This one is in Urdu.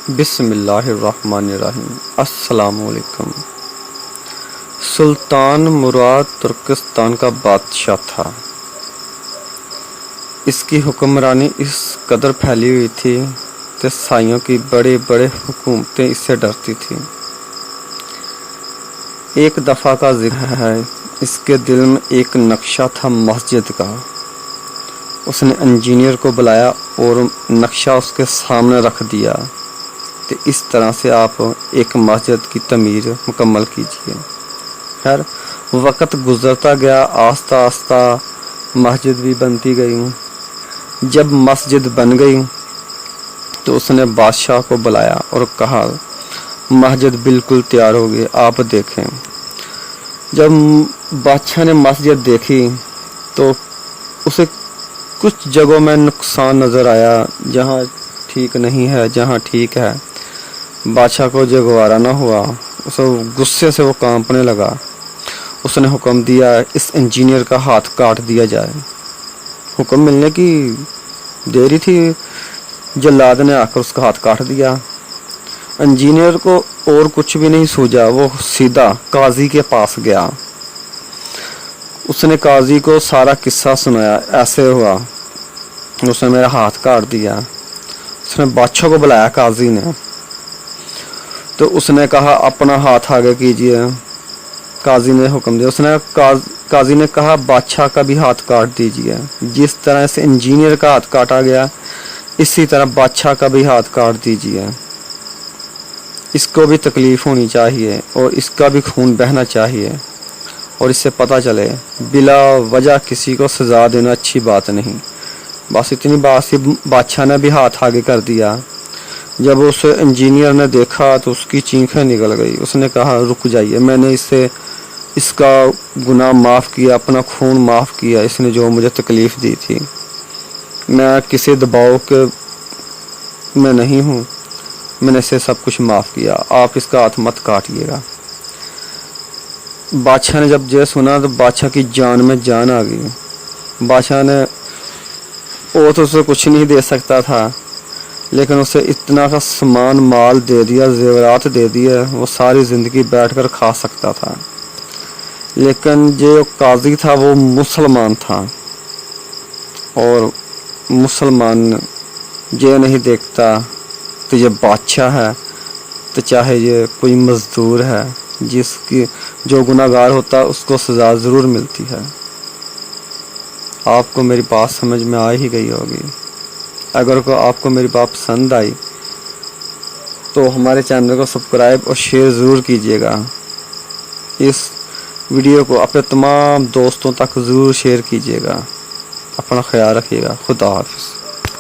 بسم اللہ الرحمن الرحیم۔ السلام علیکم۔ سلطان مراد ترکستان کا بادشاہ تھا۔ اس کی حکمرانی اس قدر پھیلی ہوئی تھی کہ سائیوں کی بڑے بڑے حکومتیں اس سے ڈرتی تھیں۔ ایک دفعہ کا ذکر ہے، اس کے دل میں ایک نقشہ تھا مسجد کا۔ اس نے انجینئر کو بلایا اور نقشہ اس کے سامنے رکھ دیا کہ اس طرح سے آپ ایک مسجد کی تعمیر مکمل کیجیے۔ خیر وقت گزرتا گیا، آہستہ آہستہ مسجد بھی بنتی گئی۔ جب مسجد بن گئی تو اس نے بادشاہ کو بلایا اور کہا مسجد بالکل تیار ہو گئی، آپ دیکھیں۔ جب بادشاہ نے مسجد دیکھی تو اسے کچھ جگہوں میں نقصان نظر آیا، جہاں ٹھیک نہیں ہے، جہاں ٹھیک ہے۔ بادشاہ کو جو گوارا نہ ہوا، اسے غصے سے وہ کانپنے لگا۔ اس نے حکم دیا اس انجینئر کا ہاتھ کاٹ دیا جائے۔ حکم ملنے کی دیری تھی، جلاد نے آ کر اس کا ہاتھ کاٹ دیا۔ انجینئر کو اور کچھ بھی نہیں سوجا، وہ سیدھا قاضی کے پاس گیا۔ اس نے قاضی کو سارا قصہ سنایا، ایسے ہوا، اس نے میرا ہاتھ کاٹ دیا۔ اس نے بادشاہ کو بلایا قاضی نے، تو اس نے کہا اپنا ہاتھ آگے کیجئے۔ قاضی نے حکم دیا، قاضی نے کہا بادشاہ کا بھی ہاتھ کاٹ دیجئے۔ جس طرح سے انجینئر کا ہاتھ کاٹا گیا، اسی طرح بادشاہ کا بھی ہاتھ کاٹ دیجئے۔ اس کو بھی تکلیف ہونی چاہیے اور اس کا بھی خون بہنا چاہیے، اور اس سے پتہ چلے بلا وجہ کسی کو سزا دینا اچھی بات نہیں۔ بس اتنی بات سی، بادشاہ نے بھی ہاتھ آگے کر دیا۔ جب اس انجینئر نے دیکھا تو اس کی چینخیں نکل گئی۔ اس نے کہا رک جائیے، میں نے اس کا گناہ معاف کیا، اپنا خون معاف کیا، اس نے جو مجھے تکلیف دی تھی۔ میں کسی دباؤ کے میں نہیں ہوں، میں نے اسے سب کچھ معاف کیا، آپ اس کا ہاتھ مت کاٹیے گا۔ بادشاہ نے جب یہ سنا تو بادشاہ کی جان میں جان آ گئی۔ بادشاہ نے وہ تو اسے کچھ نہیں دے سکتا تھا، لیکن اسے اتنا کا سامان مال دے دیا، زیورات دے دیے، وہ ساری زندگی بیٹھ کر کھا سکتا تھا۔ لیکن جو قاضی تھا وہ مسلمان تھا، اور مسلمان یہ نہیں دیکھتا تو یہ بادشاہ ہے تو چاہے یہ کوئی مزدور ہے، جس کی جو گناہ گار ہوتا ہے اس کو سزا ضرور ملتی ہے۔ آپ کو میری بات سمجھ میں آ ہی گئی ہوگی۔ اگر آپ کو میری بات پسند آئی تو ہمارے چینل کو سبسکرائب اور شیئر ضرور کیجیے گا۔ اس ویڈیو کو اپنے تمام دوستوں تک ضرور شیئر کیجیے گا۔ اپنا خیال رکھیے گا۔ خدا حافظ۔